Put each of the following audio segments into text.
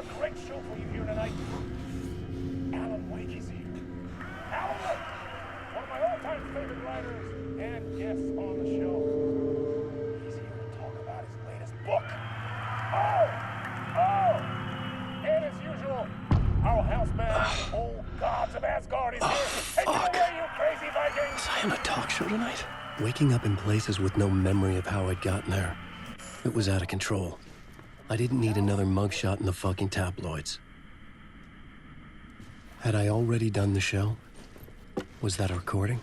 a great show for you here tonight. Alan Wake is here. Alan Wake, one of my all-time favorite writers and guests on the show. He's here to talk about his latest book. And as usual, our house band, Old Gods of Asgard, is here. Take it away, you crazy Vikings! Was I on a talk show tonight? Waking up in places with no memory of how I'd gotten there. It was out of control. I didn't need another mugshot in the fucking tabloids. Had I already done the show? Was that a recording?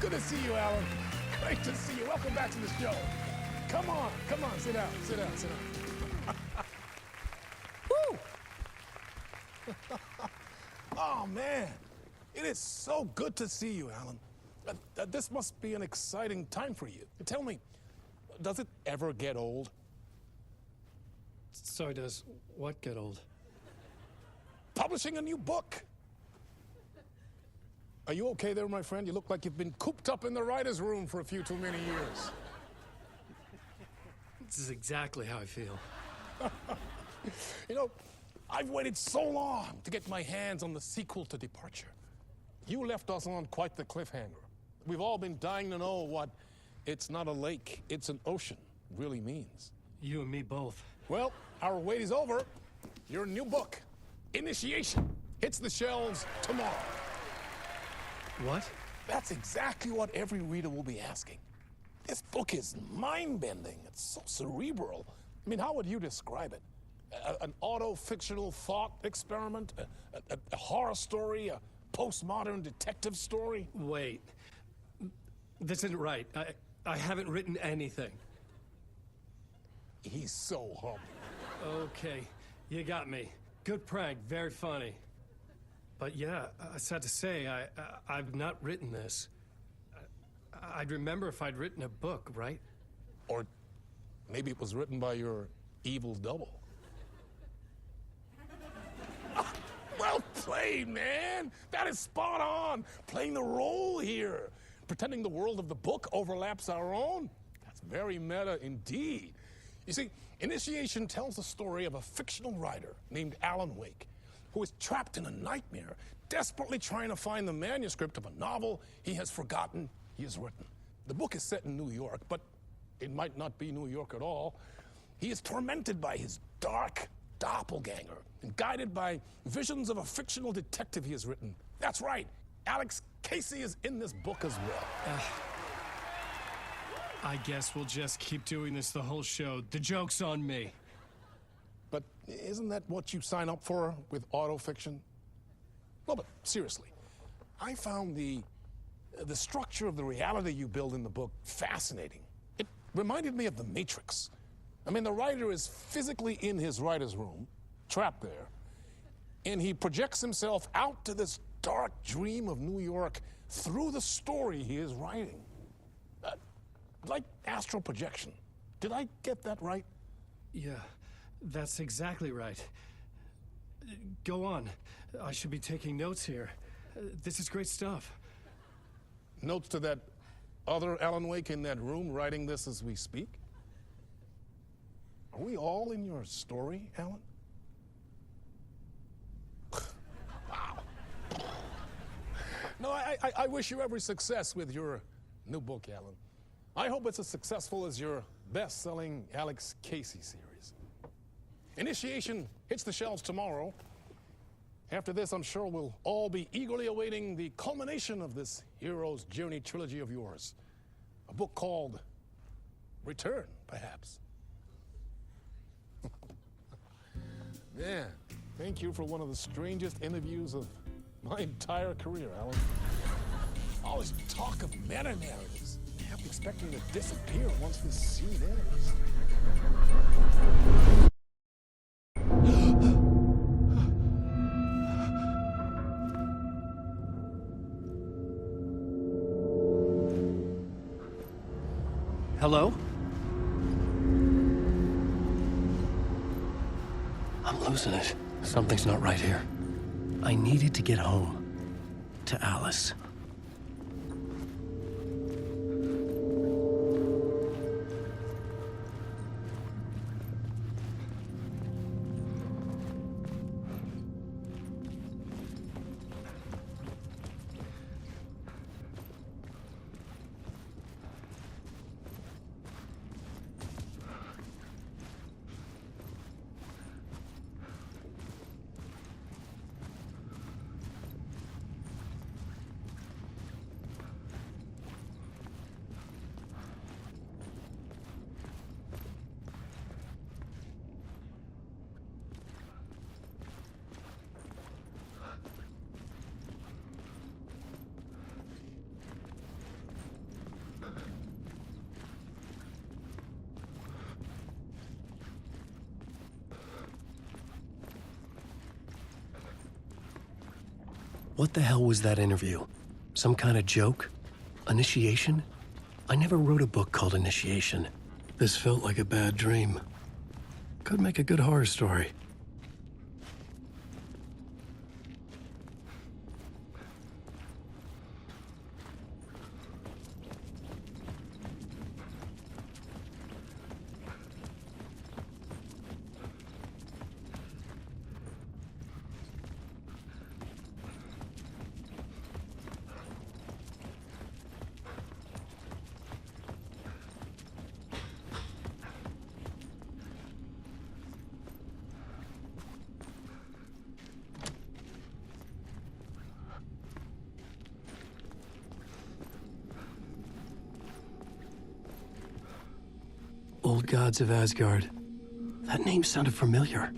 Good to see you, Alan. Great to see you. Welcome back to the show. Come on, sit down. Woo! Oh, man. It is so good to see you, Alan. This must be an exciting time for you. Tell me, does it ever get old? Sorry, does what get old? Publishing a new book. Are you okay there, my friend? You look like you've been cooped up in the writer's room for a few too many years. This is exactly how I feel. You know, I've waited so long to get my hands on the sequel to Departure. You left us on quite the cliffhanger. We've all been dying to know what "it's not a lake, it's an ocean" really means. You and me both. Well, our wait is over. Your new book, Initiation, hits the shelves tomorrow. What? That's exactly what every reader will be asking. This book is mind-bending. It's so cerebral. I mean, how would you describe it? An auto-fictional thought experiment? A horror story? A postmodern detective story? Wait. This isn't right. I haven't written anything. He's so humble. Okay, you got me. Good prank, very funny. But yeah, sad to say, I've not written this. I'd remember if I'd written a book, right? Or maybe it was written by your evil double. Well played, man. That is spot on. Playing the role here. Pretending the world of the book overlaps our own. That's very meta indeed. You see, Initiation tells the story of a fictional writer named Alan Wake, who is trapped in a nightmare, desperately trying to find the manuscript of a novel he has forgotten he has written. The book is set in New York, but it might not be New York at all. He is tormented by his dark doppelganger and guided by visions of a fictional detective he has written. That's right, Alex Casey is in this book as well. I guess we'll just keep doing this the whole show. The joke's on me. But isn't that what you sign up for with autofiction? No, but seriously, I found the structure of the reality you build in the book fascinating. It reminded me of The Matrix. I mean, the writer is physically in his writer's room, trapped there, and he projects himself out to this dark dream of New York through the story he is writing. Like astral projection. Did I get that right? Yeah, that's exactly right. Go on. I should be taking notes here. This is great stuff. Notes to that other Alan Wake in that room writing this as we speak? Are we all in your story, Alan? Wow. No, I wish you every success with your new book, Alan. I hope it's as successful as your best-selling Alex Casey series. Initiation hits the shelves tomorrow. After this, I'm sure we'll all be eagerly awaiting the culmination of this hero's journey trilogy of yours. A book called Return, perhaps. Man, thank you for one of the strangest interviews of my entire career, Alan. All this talk of meta-narratives. I'm expecting to disappear once this scene ends. Hello? I'm losing it. Something's not right here. I needed to get home. To Alice. What the hell was that interview? Some kind of joke? Initiation? I never wrote a book called Initiation. This felt like a bad dream. Could make a good horror story. Old Gods of Asgard. That name sounded familiar.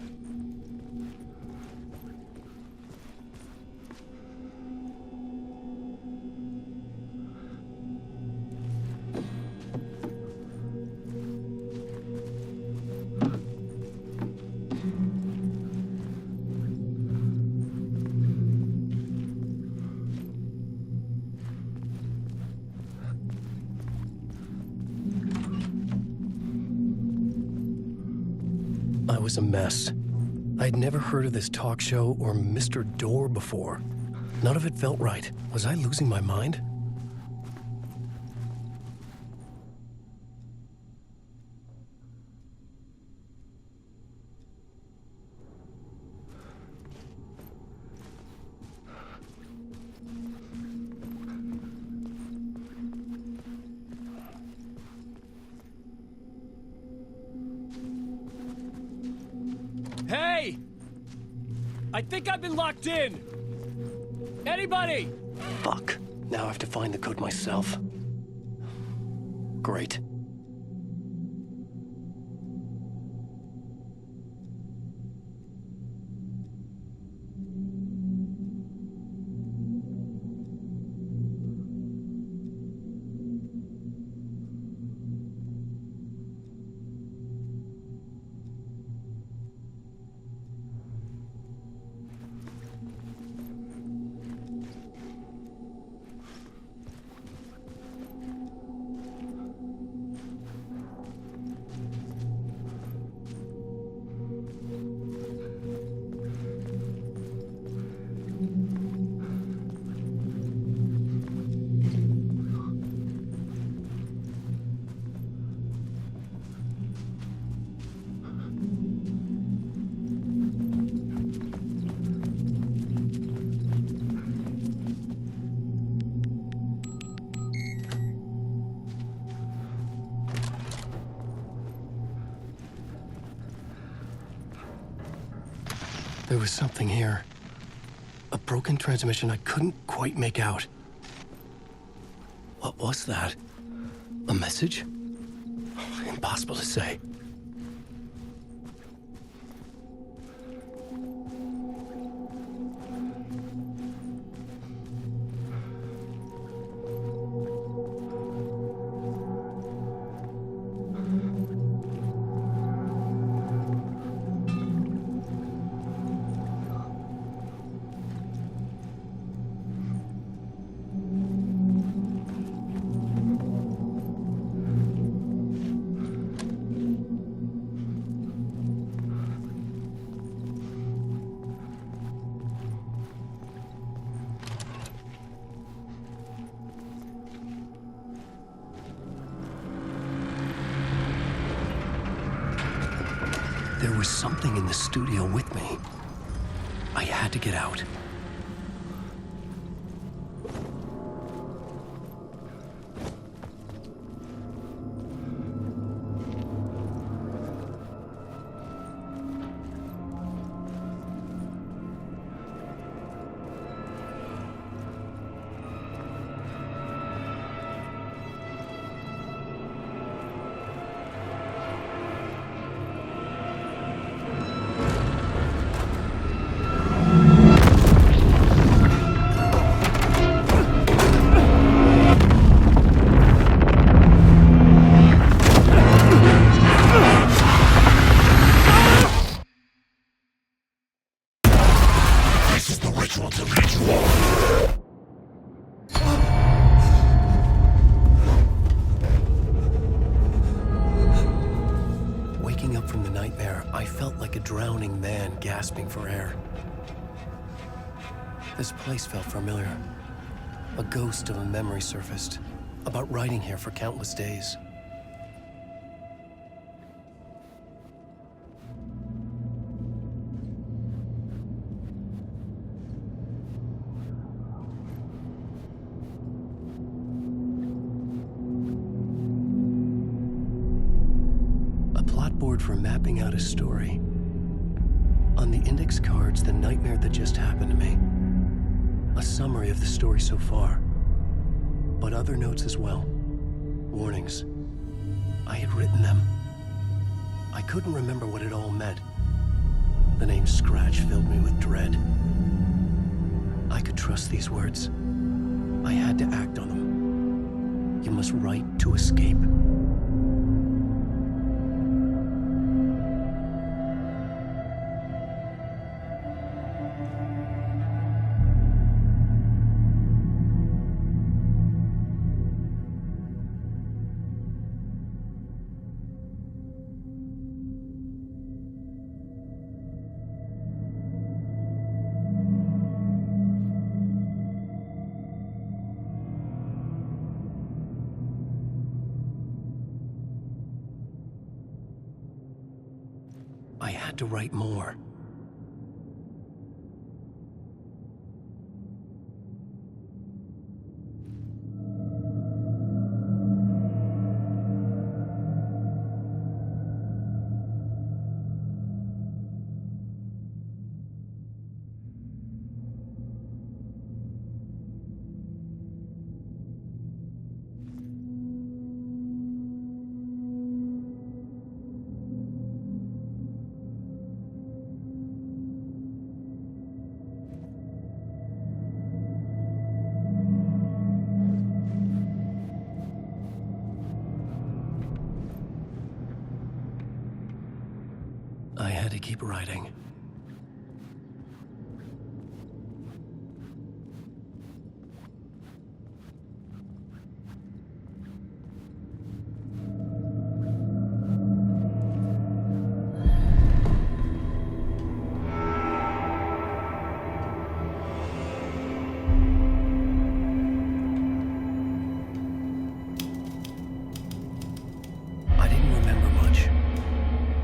I was a mess. I'd never heard of this talk show or Mr. Door before. None of it felt right. Was I losing my mind? Hey! I think I've been locked in! Anybody? Fuck. Now I have to find the code myself. Great. There was something here. A broken transmission I couldn't quite make out. What was that? A message? Impossible to say. was something in the studio with me. I had to get out. Waking up from the nightmare, I felt like a drowning man gasping for air. This place felt familiar. A ghost of a memory surfaced, about riding here for countless days. Board for mapping out a story. On the index cards, the nightmare that just happened to me. A summary of the story so far. But other notes as well. Warnings. I had written them. I couldn't remember what it all meant. The name Scratch filled me with dread. I could trust these words. I had to act on them. You must write to escape. I had to write more. I had to keep writing. I didn't remember much,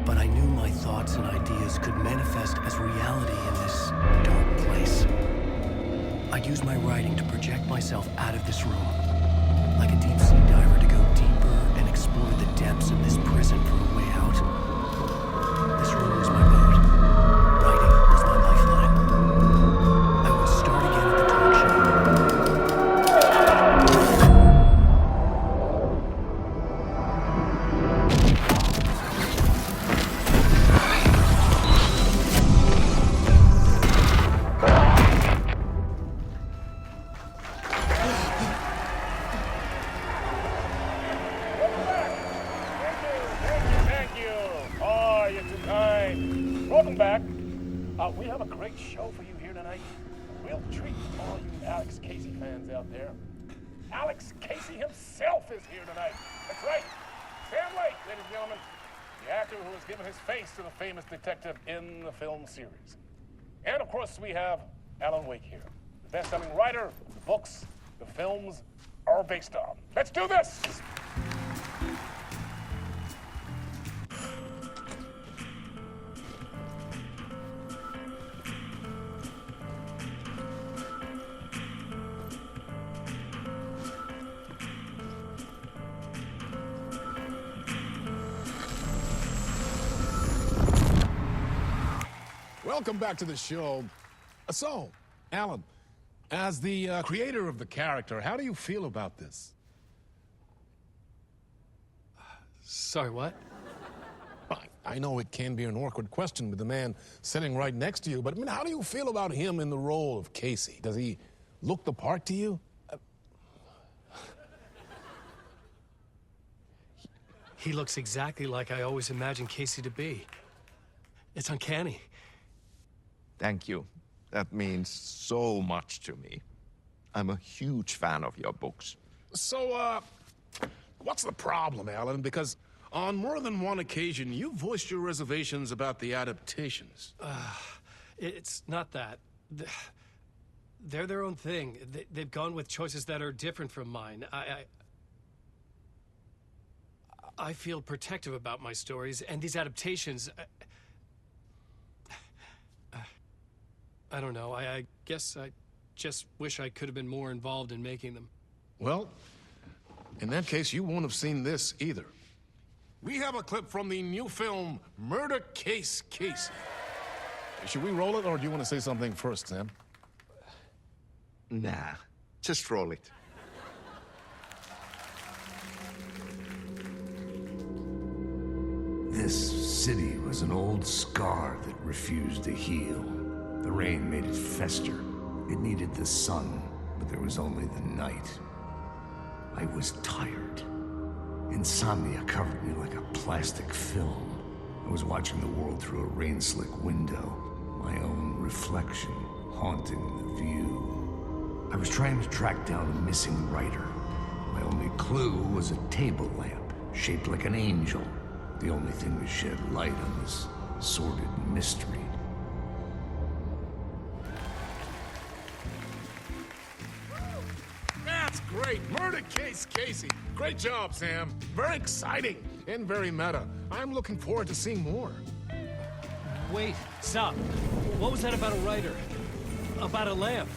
but I knew my thoughts and ideas could manifest as reality in this dark place. I'd use my writing to project myself out of this room, like a deep-sea diver to go deeper and explore the depths of this prison for a way out. This room was my boat. Writing was my lifeline. I would start again at the talk Welcome back. We have a great show for you here tonight. Real treat for all you Alex Casey fans out there. Alex Casey himself is here tonight. That's right. Sam Lake, ladies and gentlemen, the actor who has given his face to the famous detective in the film series. And of course, we have Alan Wake here, the best-selling writer the books the films are based on. Let's do this! Welcome back to the show. So, Alan, as the creator of the character, how do you feel about this? Sorry, what? I know it can be an awkward question with the man sitting right next to you, but I mean, how do you feel about him in the role of Casey? Does he look the part to you? He looks exactly like I always imagined Casey to be. It's uncanny. Thank you. That means so much to me. I'm a huge fan of your books. So, what's the problem, Alan? Because on more than one occasion, you voiced your reservations about the adaptations. It's not that. They're their own thing. They've gone with choices that are different from mine. I feel protective about my stories, and these adaptations... I don't know. I guess I just wish I could have been more involved in making them. Well, in that case, you won't have seen this either. We have a clip from the new film, Murder Case Casey. Should we roll it, or do you want to say something first, Sam? Nah, just roll it. This city was an old scar that refused to heal. The rain made it fester. It needed the sun, but there was only the night. I was tired. Insomnia covered me like a plastic film. I was watching the world through a rain-slick window, my own reflection haunting the view. I was trying to track down a missing writer. My only clue was a table lamp, shaped like an angel. The only thing to shed light on this sordid mystery. That's great. Murder Case Casey. Great job, Sam. Very exciting and very meta. I'm looking forward to seeing more. Wait, stop. What was that about a writer? About a lamp?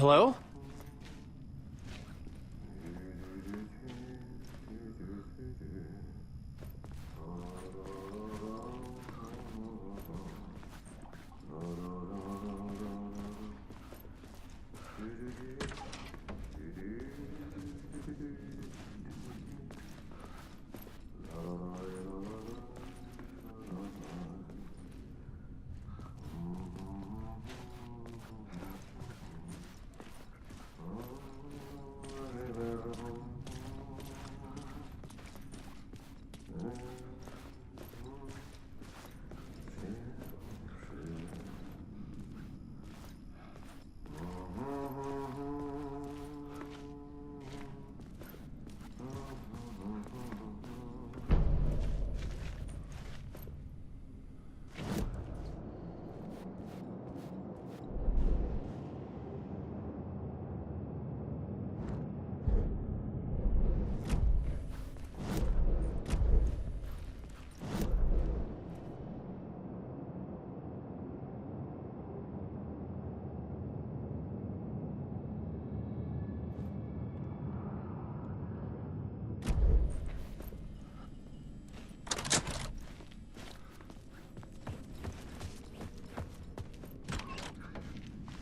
Hello?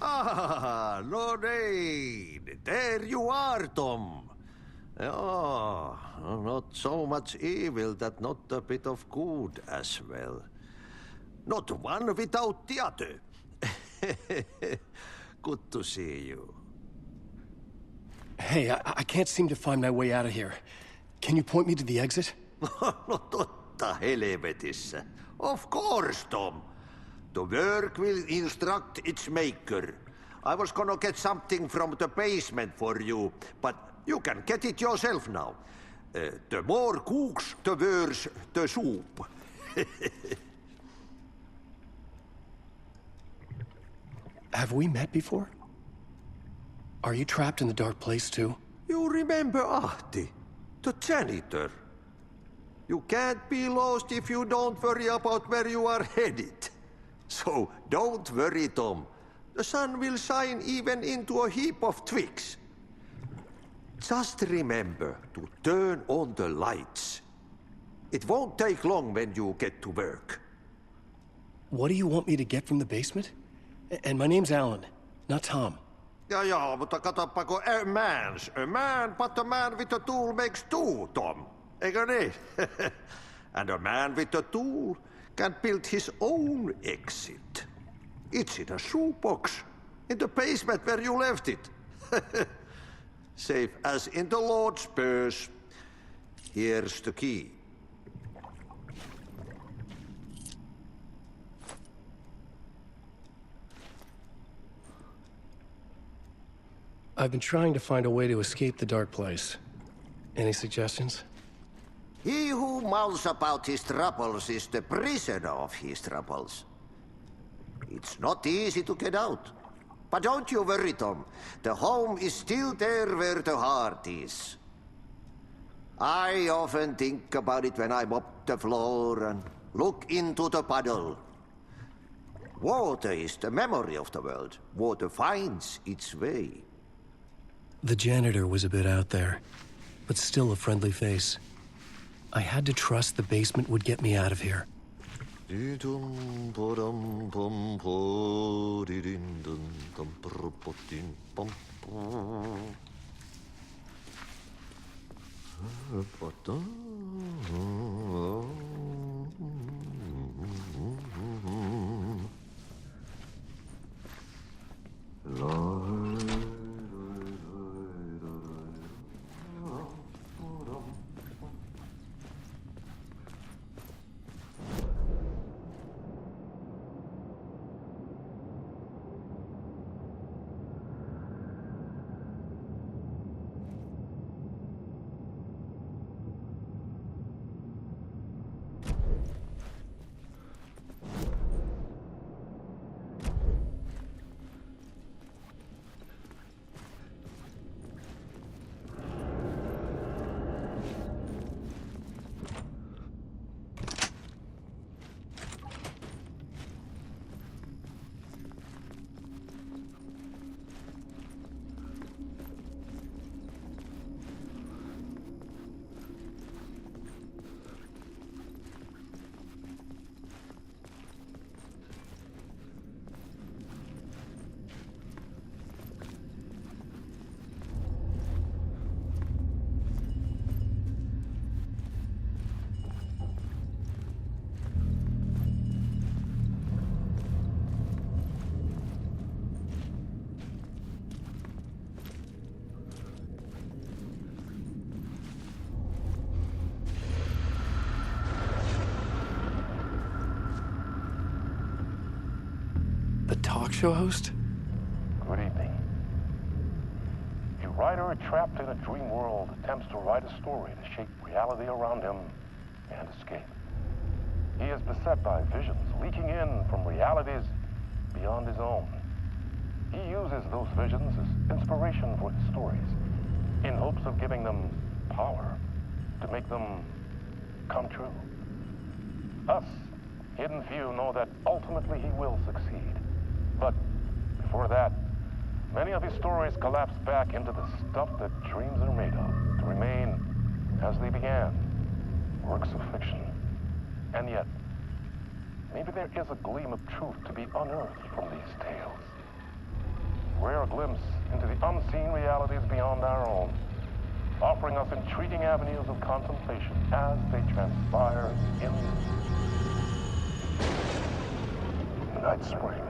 Ah, Lorraine! There you are, Tom. Oh, not so much evil that not a bit of good as well. Not one without the other. Good to see you. Hey, I can't seem to find my way out of here. Can you point me to the exit? No totta helvetissä. Of course, Tom. The work will instruct its maker. I was gonna get something from the basement for you, but you can get it yourself now. The more cooks, the worse the soup. Have we met before? Are you trapped in the dark place too? You remember Ahti, the janitor. You can't be lost if you don't worry about where you are headed. So don't worry, Tom. The sun will shine even into a heap of twigs. Just remember to turn on the lights. It won't take long when you get to work. What do you want me to get from the basement? And my name's Alan, not Tom. Ja, mutta katsopako a man, but a man with a tool makes two, Tom. Eikö niin? And a man with a tool can build his own exit. It's in a shoebox, in the basement where you left it. Safe as in the Lord's purse. Here's the key. I've been trying to find a way to escape the dark place. Any suggestions? He who mouths about his troubles is the prisoner of his troubles. It's not easy to get out. But don't you worry, Tom. The home is still there where the heart is. I often think about it when I mop the floor and look into the puddle. Water is the memory of the world. Water finds its way. The janitor was a bit out there, but still a friendly face. I had to trust the basement would get me out of here. talk show host? Good evening. A writer trapped in a dream world attempts to write a story to shape reality around him and escape. He is beset by visions leaking in from realities beyond his own. He uses those visions as inspiration for his stories, in hopes of giving them power, to make them come true. Us, hidden few, know that ultimately he will succeed. But before that, many of his stories collapse back into the stuff that dreams are made of, to remain as they began, works of fiction. And yet, maybe there is a gleam of truth to be unearthed from these tales. Rare glimpse into the unseen realities beyond our own, offering us intriguing avenues of contemplation as they transpire in Night Springs.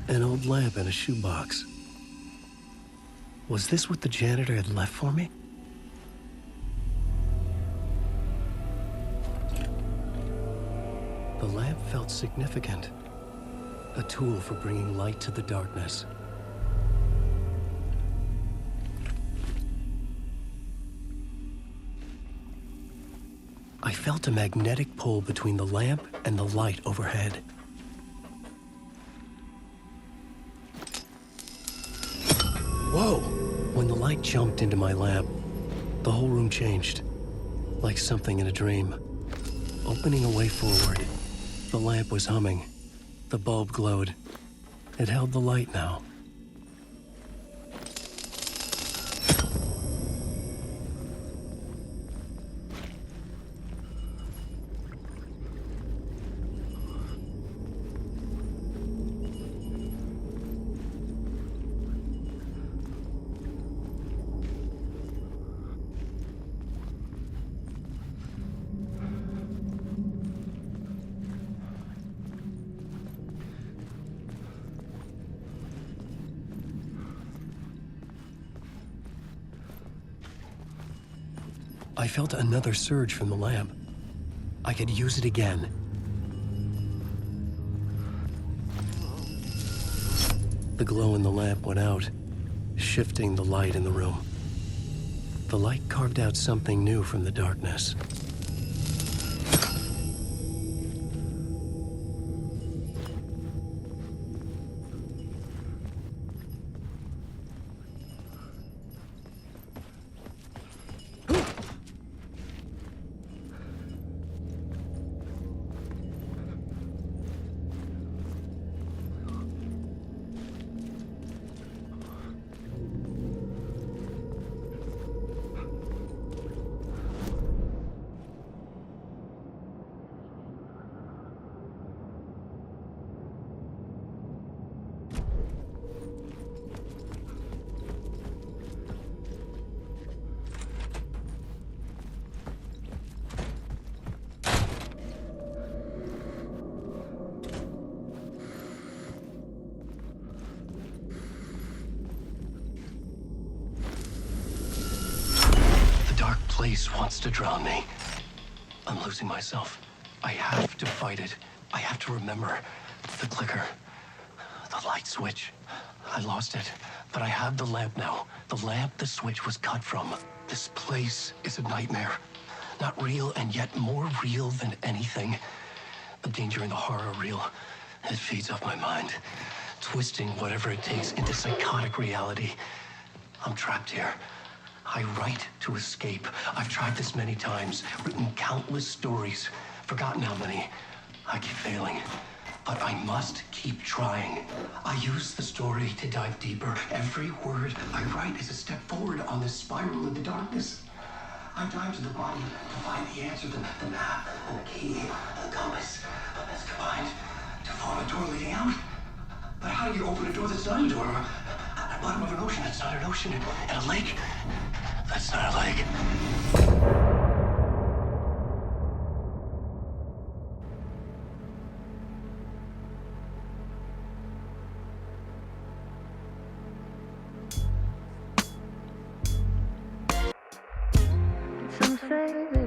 An old lamp in a shoebox. Was this what the janitor had left for me? The lamp felt significant. A tool for bringing light to the darkness. I felt a magnetic pull between the lamp and the light overhead. Whoa! When the light jumped into my lamp, the whole room changed, like something in a dream. Opening a way forward, the lamp was humming. The bulb glowed. It held the light now. I felt another surge from the lamp. I could use it again. The glow in the lamp went out, shifting the light in the room. The light carved out something new from the darkness. Place wants to drown me. I'm losing myself. I have to fight it. I have to remember. The clicker. The light switch. I lost it. But I have the lamp now. The lamp the switch was cut from. This place is a nightmare. Not real, and yet more real than anything. The danger and the horror are real. It feeds off my mind, twisting whatever it takes into psychotic reality. I'm trapped here. I write to escape. I've tried this many times, written countless stories, forgotten how many. I keep failing, but I must keep trying. I use the story to dive deeper. Every word I write is a step forward on this spiral in the darkness. I dive to the bottom to find the answer, the map, and the key, the compass. That's combined to form a door leading out. But how do you open a door that's not a door? At the bottom of an ocean that's not an ocean, and a lake. That's not a leg. Some say